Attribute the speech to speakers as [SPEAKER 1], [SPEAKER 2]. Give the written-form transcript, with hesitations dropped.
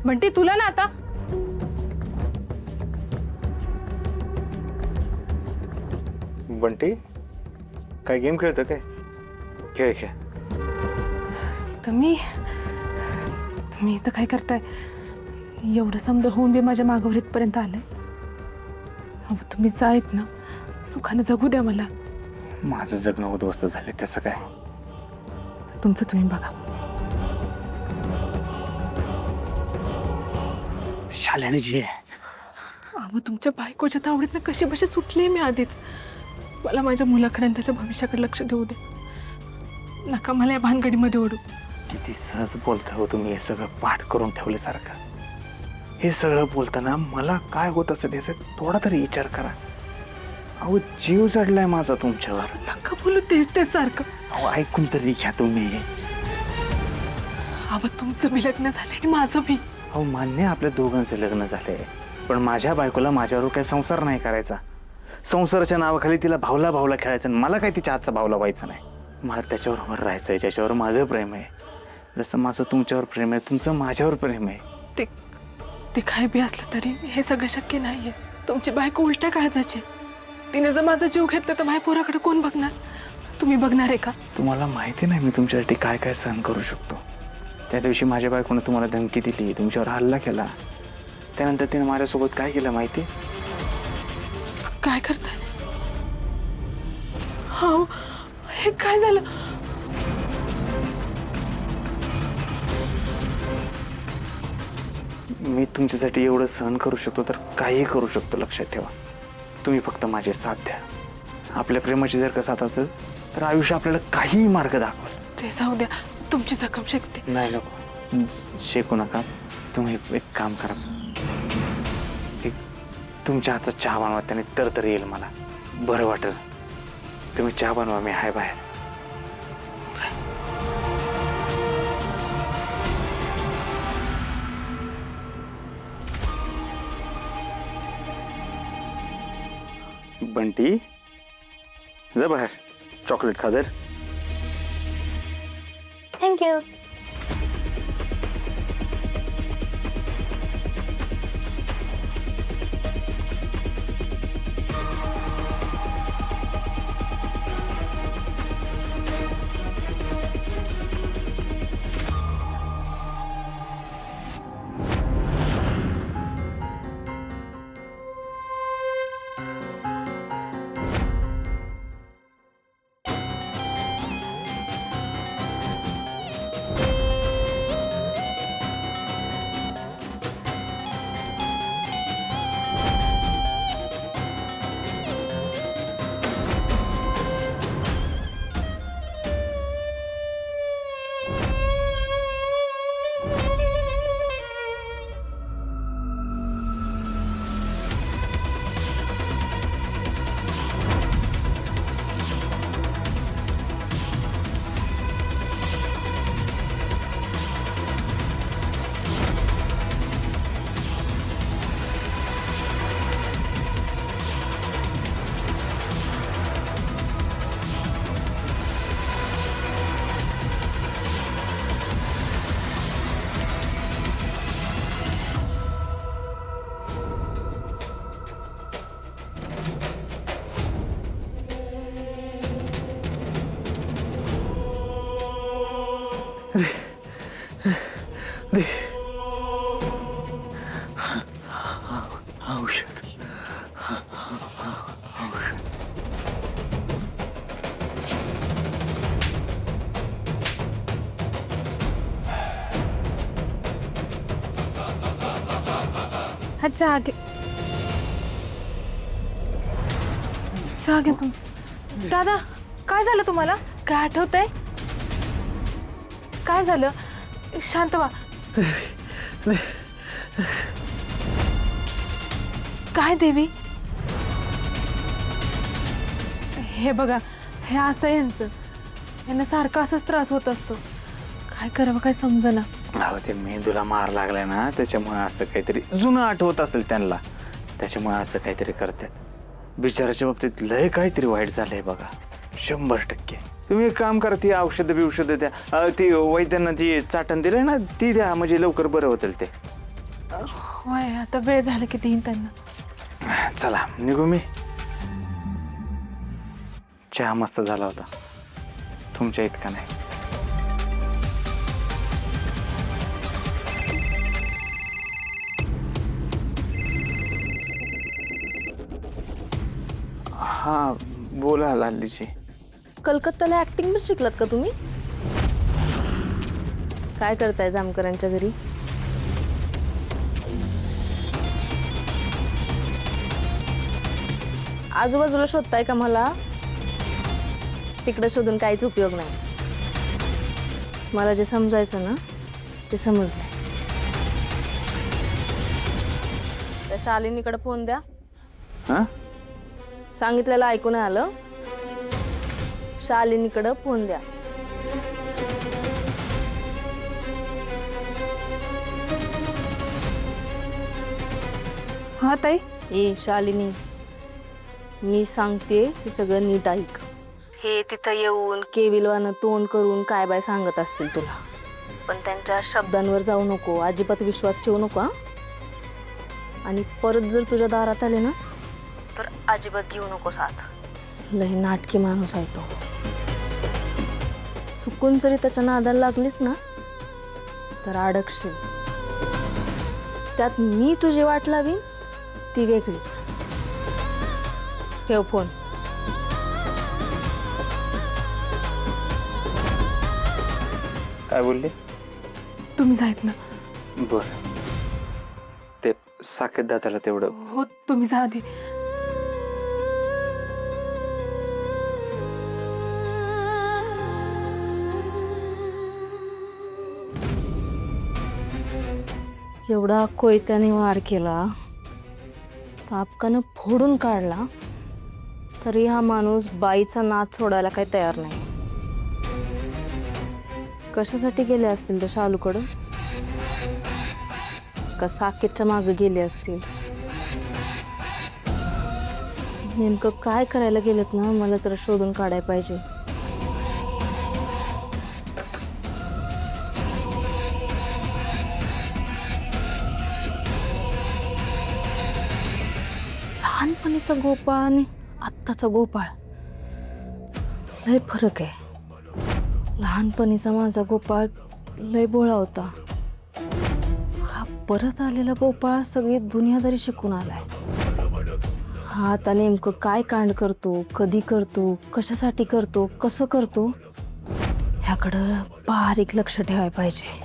[SPEAKER 1] बंटी तुला ना आता
[SPEAKER 2] बंटी काय गेम खेळतो काय? खेळ खेळ.
[SPEAKER 1] तुम्ही इथं काय करताय? एवढं समजा होऊन बी माझ्या मागावर इथपर्यंत आलंय. अहो तुम्ही जायत ना, सुखानं जगू द्या मला.
[SPEAKER 2] माझं जगणं उद्ध्वस्त झाले त्याचं काय?
[SPEAKER 1] तुमचं तुम्ही बघा.
[SPEAKER 2] शाल्याने जी आहे.
[SPEAKER 1] अहो तुमच्या बायकोच्या तावडीतनं कशी बशी सुटले मी आधीच. मला माझ्या मुलाकडे आणि त्याच्या भविष्याकडे लक्ष देऊ दे. नका मला या भानगडीमध्ये ओढू.
[SPEAKER 2] किती सहज बोलता हो तुम्ही, हे सगळं पाठ करून ठेवल्यासारखं. हे सगळं बोलताना मला काय होत असेल याचा थोडा तरी विचार करा. अहो जीव जडलाय माझा तुमच्यावर.
[SPEAKER 1] नका बोलू तेच सारखं.
[SPEAKER 2] अहो ऐकून तरी घ्या तुम्ही.
[SPEAKER 1] अहो तुमचं बी लग्न झालंय आणि माझं बी.
[SPEAKER 2] अहो मान्य आपल्या दोघांचे लग्न झाले, पण माझ्या बायकोला माझ्यावर काही संसार नाही करायचा. संसाराच्या नावाखाली तिला भावला खेळायचं आणि मला काही तिच्या हातचा भावला व्हायचं नाही. मला त्याच्यावर राहायचंय ज्याच्यावर माझं प्रेम आहे. जसं माझं तुमच्यावर प्रेम आहे, तुमचं माझ्यावर प्रेम आहे.
[SPEAKER 1] ते काय बी असलं तरी हे सगळं शक्य नाहीये. तुमची बायको उलट्या काळजाची. तिने जर माझा जीव घेतला तर माझ्या पोराकडे कोण बघणार? तुम्ही बघणार आहे का?
[SPEAKER 2] तुम्हाला माहिती नाही मी तुमच्यासाठी काय काय सहन करू शकतो. त्या दिवशी माझ्या बायकोनं तुम्हाला धमकी दिली, तुमच्यावर हल्ला केला. त्यानंतर तिने माझ्यासोबत काय केलं माहिती?
[SPEAKER 1] काय करताय? हो हे काय झालं?
[SPEAKER 2] मी तुमच्यासाठी एवढं सहन करू शकतो तर काही करू शकतो. लक्षात ठेवा. तुम्ही फक्त माझे साथ द्या. आपल्या प्रेमाची जर का साथ असेल तर आयुष्य आपल्याला काहीही मार्ग दाखवल.
[SPEAKER 1] ते जाऊ द्या, तुमची जखम शिकते.
[SPEAKER 2] नाही नको शेकू नका. तुम्ही एक काम करा, तुमच्या हातचा चहा बनवा, त्याने तर येईल मला बरं वाटेल. तुम्ही चहा बनवा, मी हाय बाहेर. बंटी जा बाहेर, चॉकलेट खा. दर
[SPEAKER 3] थँक्यू.
[SPEAKER 2] औषध.
[SPEAKER 1] हा चहा घे. चहा घे तू. दादा काय झालं तुम्हाला? काय आठवतंय? काय झालं? शांत व्हा. काय देवी? हे बघा, हे असं यांचं, यांना सारखा असाच त्रास होत असतो. काय करावं काय समजेना.
[SPEAKER 2] अहो ते मेंदूला मार लागलाय ना, त्याच्यामुळे असं काहीतरी जुनं आठवत असेल त्यांना, त्याच्यामुळे असं काहीतरी करतात. बिचाराच्या बाबतीत लय काहीतरी वाईट झालंय बघा, 100%. तुम्ही एक काम करा, ती औषधं द्या. ती वैद्यांना ती चाटण दिलंय ना, ती द्या, म्हणजे लवकर बरं होतील ते.
[SPEAKER 1] होय, आता वेळ झाला की देईन त्यांना.
[SPEAKER 2] चला निघू मी. चहा मस्त झाला होता, तुमच्या इतका नाही. हा बोला लालीजी.
[SPEAKER 3] कलकत्त्याला ऍक्टिंग पण शिकलात का तुम्ही? काय करताय जामकरांच्या घरी? आजूबाजूला शोधताय का मला? तिकडे शोधून काहीच उपयोग नाही. मला जे समजायचं ना ते समजलंय. त्या शालिनीकडे फोन द्या.
[SPEAKER 2] हा
[SPEAKER 3] सांगितलेलं ऐकून आलं. शालिनीकडे फोन द्या.
[SPEAKER 1] हा ताई.
[SPEAKER 3] ए शालिनी, मी सांगते ते सगळं नीट ऐक. हे तिथं येऊन केविलवानं तोंड करून काय बाय सांगत असतील तुला, पण त्यांच्या शब्दांवर जाऊ नको. अजिबात विश्वास ठेवू नको हा. आणि परत जर तुझ्या दारात आले ना तर अजिबात घेऊ नको साथ. लय नाटकी माणूस आहे तो. चुकून जरी त्याच्या नादाला लागलीस ना तर अडकशील. त्यात मी तुझी वाट लावीन ती वेगळीच. ठेव फोन.
[SPEAKER 2] काय बोलले?
[SPEAKER 1] तुम्ही जायत ना.
[SPEAKER 2] बर, ते साकेत दादाला तेवढं.
[SPEAKER 1] हो, तुम्ही जा आधी.
[SPEAKER 3] एवढा कोयत्याने वार केला, सापकानं फोडून काढला, तरी हा माणूस बाईचा नाद सोडायला काही तयार नाही. कशासाठी गेले असतील तर शालूकडं? का साकेतच्या मागे गेले असतील? नेमकं काय करायला गेलेत ना मला जरा शोधून काढायला पाहिजे. लहानपणीचा गोपाळ आणि आत्ताचा गोपाळ लय फरक आहे. लहानपणीचा माझा गोपाळ लय बोळा होता. हा परत आलेला गोपाळ सगळी दुनियादारी शिकून आलाय. हा आता नेमकं काय कांड करतो, कधी करतो, कशासाठी करतो, कसं करतो ह्याकडं बारीक लक्ष ठेवायला पाहिजे.